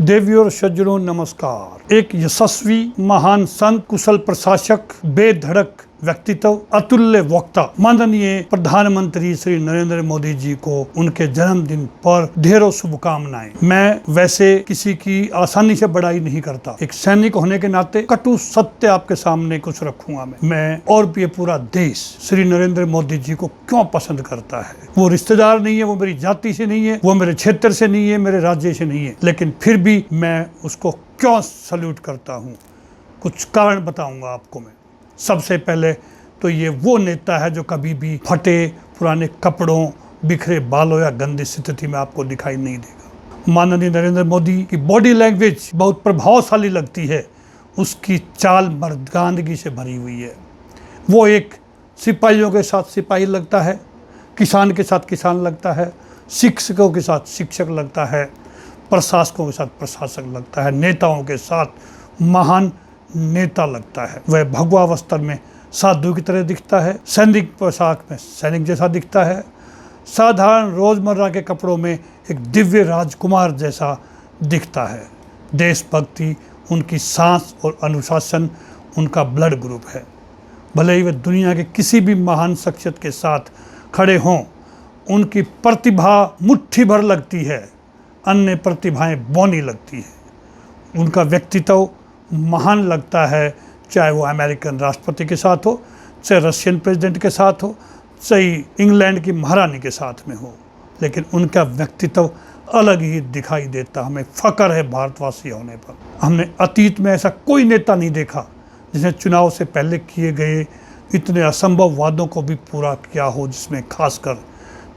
देवियों और सज्जनों नमस्कार। एक यशस्वी महान संत, कुशल प्रशासक, बेधड़क व्यक्तित्व, अतुल्य वक्ता माननीय प्रधानमंत्री श्री नरेंद्र मोदी जी को उनके जन्मदिन पर ढेरों शुभकामनाएं। मैं वैसे किसी की आसानी से बड़ाई नहीं करता, एक सैनिक होने के नाते कटु सत्य आपके सामने कुछ रखूंगा मैं और ये पूरा देश श्री नरेंद्र मोदी जी को क्यों पसंद करता है। वो रिश्तेदार नहीं है, वो मेरी जाति से नहीं है, वो मेरे क्षेत्र से नहीं है, मेरे राज्य से नहीं है, लेकिन फिर भी मैं उसको क्यों सल्यूट करता हूँ। कुछ कारण बताऊंगा आपको मैं। सबसे पहले तो ये वो नेता है जो कभी भी फटे पुराने कपड़ों, बिखरे बालों या गंदी स्थिति में आपको दिखाई नहीं देगा। माननीय नरेंद्र मोदी की बॉडी लैंग्वेज बहुत प्रभावशाली लगती है, उसकी चाल मर्दानगी से भरी हुई है। वो एक सिपाहियों के साथ सिपाही लगता है, किसान के साथ किसान लगता है, शिक्षकों के साथ शिक्षक लगता है, प्रशासकों के साथ प्रशासक लगता है, नेताओं के साथ महान नेता लगता है। वह भगवा वस्त्र में साधु की तरह दिखता है, सैनिक पोशाक में सैनिक जैसा दिखता है, साधारण रोजमर्रा के कपड़ों में एक दिव्य राजकुमार जैसा दिखता है। देशभक्ति उनकी सांस और अनुशासन उनका ब्लड ग्रुप है। भले ही वे दुनिया के किसी भी महान शख्सियत के साथ खड़े हों, उनकी प्रतिभा मुट्ठी भर लगती है, अन्य प्रतिभाएं बौनी लगती है। उनका व्यक्तित्व महान लगता है, चाहे वो अमेरिकन राष्ट्रपति के साथ हो, चाहे रशियन प्रेसिडेंट के साथ हो, चाहे इंग्लैंड की महारानी के साथ में हो, लेकिन उनका व्यक्तित्व अलग ही दिखाई देता। हमें फ़ख्र है भारतवासी होने पर। हमने अतीत में ऐसा कोई नेता नहीं देखा जिसने चुनाव से पहले किए गए इतने असंभव वादों को भी पूरा किया हो, जिसमें खासकर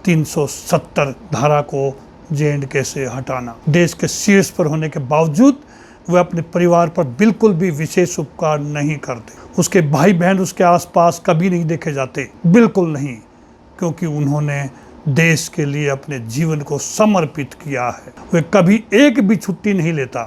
370 धारा को J&K से हटाना। देश के शीर्ष पर होने के बावजूद वे अपने परिवार पर बिल्कुल भी विशेष उपकार नहीं करते। उसके भाई बहन उसके आसपास कभी नहीं देखे जाते, बिल्कुल नहीं, क्योंकि उन्होंने देश के लिए अपने जीवन को समर्पित किया है। वे कभी एक भी छुट्टी नहीं लेता,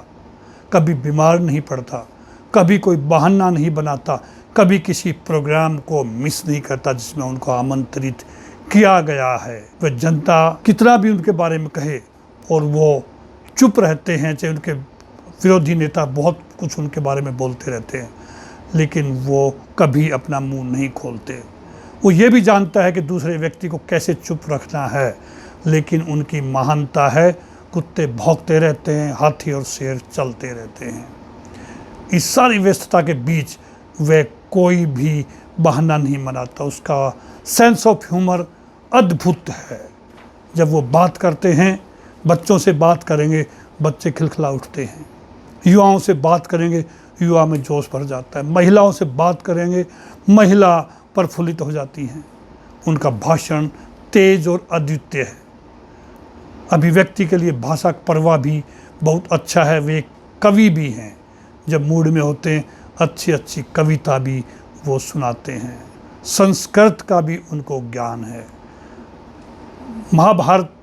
कभी बीमार नहीं पड़ता, कभी कोई बहाना नहीं बनाता, कभी किसी प्रोग्राम को मिस नहीं करता जिसमें उनको आमंत्रित किया गया है। वे जनता कितना भी उनके बारे में कहे और वो चुप रहते हैं, चाहे उनके विरोधी नेता बहुत कुछ उनके बारे में बोलते रहते हैं, लेकिन वो कभी अपना मुंह नहीं खोलते। वो ये भी जानता है कि दूसरे व्यक्ति को कैसे चुप रखना है, लेकिन उनकी महानता है कुत्ते भौंकते रहते हैं, हाथी और शेर चलते रहते हैं। इस सारी व्यस्तता के बीच वह कोई भी बहाना नहीं बनाता। उसका सेंस ऑफ ह्यूमर अद्भुत है। जब वो बात करते हैं, बच्चों से बात करेंगे, बच्चे खिलखिला उठते हैं, युवाओं से बात करेंगे, युवा में जोश भर जाता है, महिलाओं से बात करेंगे, महिला प्रफुल्लित हो जाती हैं। उनका भाषण तेज और अद्वितीय है। अभिव्यक्ति के लिए भाषा का प्रवाह भी बहुत अच्छा है। वे कवि भी हैं, जब मूड में होते हैं अच्छी अच्छी कविता भी वो सुनाते हैं। संस्कृत का भी उनको ज्ञान है। महाभारत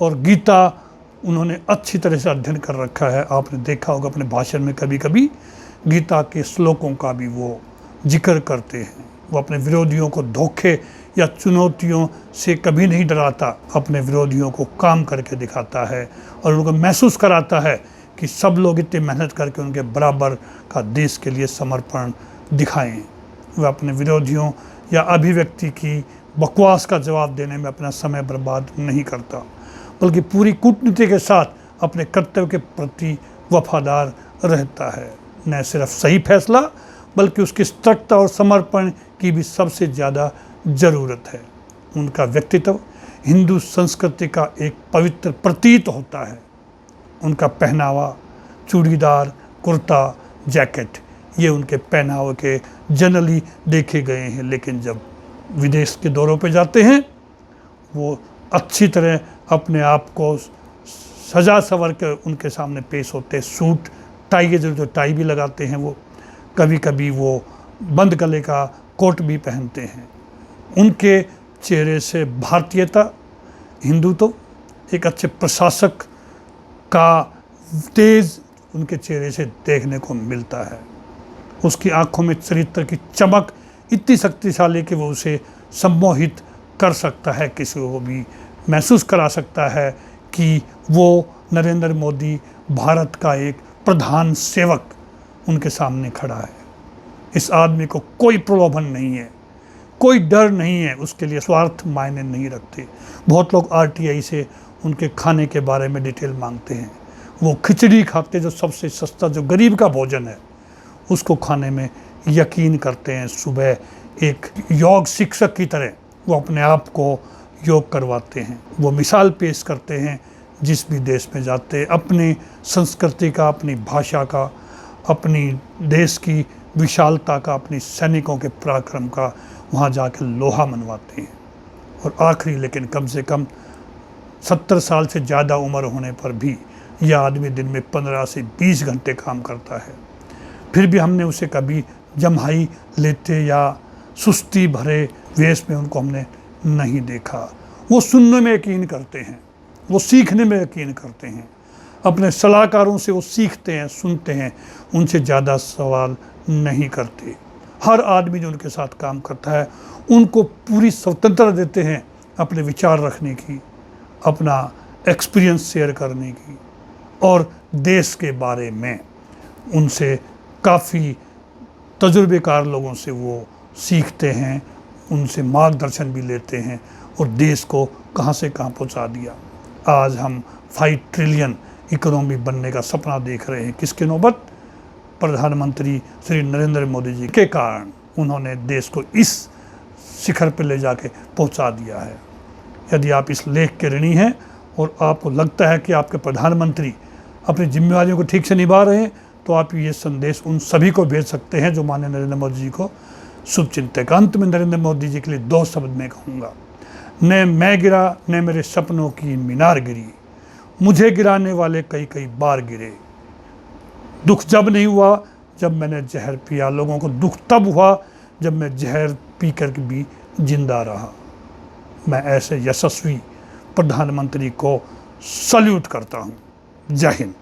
और गीता उन्होंने अच्छी तरह से अध्ययन कर रखा है। आपने देखा होगा अपने भाषण में कभी कभी गीता के श्लोकों का भी वो जिक्र करते हैं। वो अपने विरोधियों को धोखे या चुनौतियों से कभी नहीं डराता, अपने विरोधियों को काम करके दिखाता है और उनको महसूस कराता है कि सब लोग इतनी मेहनत करके उनके बराबर का देश के लिए समर्पण दिखाएं। वह अपने विरोधियों या अभिव्यक्ति की बकवास का जवाब देने में अपना समय बर्बाद नहीं करता, बल्कि पूरी कूटनीति के साथ अपने कर्तव्य के प्रति वफादार रहता है। न सिर्फ सही फैसला, बल्कि उसकी सतर्कता और समर्पण की भी सबसे ज़्यादा ज़रूरत है। उनका व्यक्तित्व हिंदू संस्कृति का एक पवित्र प्रतीक होता है। उनका पहनावा, चूड़ीदार, कुर्ता, जैकेट, ये उनके पहनावे के जनरली देखे गए हैं, लेकिन जब विदेश के दौरों पे जाते हैं वो अच्छी तरह अपने आप को सजा सवर के उनके सामने पेश होते हैं। सूट टाई की जरूरत है, टाई भी लगाते हैं। वो कभी कभी वो बंद गले का कोट भी पहनते हैं। उनके चेहरे से भारतीयता, हिंदुत्व, एक अच्छे प्रशासक का तेज उनके चेहरे से देखने को मिलता है। उसकी आंखों में चरित्र की चमक इतनी शक्तिशाली कि वो उसे सम्मोहित कर सकता है, किसी को भी महसूस करा सकता है कि वो नरेंद्र मोदी भारत का एक प्रधान सेवक उनके सामने खड़ा है। इस आदमी को कोई प्रलोभन नहीं है, कोई डर नहीं है, उसके लिए स्वार्थ मायने नहीं रखते। बहुत लोग आरटीआई से उनके खाने के बारे में डिटेल मांगते हैं। वो खिचड़ी खाते, जो सबसे सस्ता, जो गरीब का भोजन है, उसको खाने में यकीन करते हैं। सुबह एक योग शिक्षक की तरह वो अपने आप को योग करवाते हैं। वो मिसाल पेश करते हैं जिस भी देश में जाते हैं, अपनी संस्कृति का, अपनी भाषा का, अपनी देश की विशालता का, अपनी सैनिकों के पराक्रम का वहाँ जाकर लोहा मनवाते हैं। और आखिरी, लेकिन कम से कम 70 साल से ज़्यादा उम्र होने पर भी यह आदमी दिन में 15 से 20 घंटे काम करता है। फिर भी हमने उसे कभी जम्हाई लेते या सुस्ती भरे वेश में उनको हमने नहीं देखा। वो सुनने में यकीन करते हैं, वो सीखने में यकीन करते हैं, अपने सलाहकारों से वो सीखते हैं, सुनते हैं, उनसे ज़्यादा सवाल नहीं करते। हर आदमी जो उनके साथ काम करता है उनको पूरी स्वतंत्रता देते हैं अपने विचार रखने की, अपना एक्सपीरियंस शेयर करने की, और देश के बारे में उनसे काफ़ी तजुर्बेकार लोगों से वो सीखते हैं, उनसे मार्गदर्शन भी लेते हैं, और देश को कहाँ से कहाँ पहुँचा दिया। आज हम 5 ट्रिलियन इकोनॉमी बनने का सपना देख रहे हैं। किसके नौबत? प्रधानमंत्री श्री नरेंद्र मोदी जी के कारण उन्होंने देश को इस शिखर पर ले जाके पहुँचा दिया है। यदि आप इस लेख के ऋणी हैं और आपको लगता है कि आपके प्रधानमंत्री अपनी जिम्मेदारियों को ठीक से निभा रहे हैं, तो आप ये संदेश उन सभी को भेज सकते हैं जो माननीय नरेंद्र मोदी जी को शुभचिंतक। अंत में नरेंद्र मोदी जी के लिए 2 शब्द में कहूँगा, न मैं गिरा न मेरे सपनों की मीनार गिरी, मुझे गिराने वाले कई कई बार गिरे। दुख जब नहीं हुआ जब मैंने जहर पिया, लोगों को दुख तब हुआ जब मैं जहर पी कर भी जिंदा रहा। मैं ऐसे यशस्वी प्रधानमंत्री को सल्यूट करता हूँ। जय हिंद।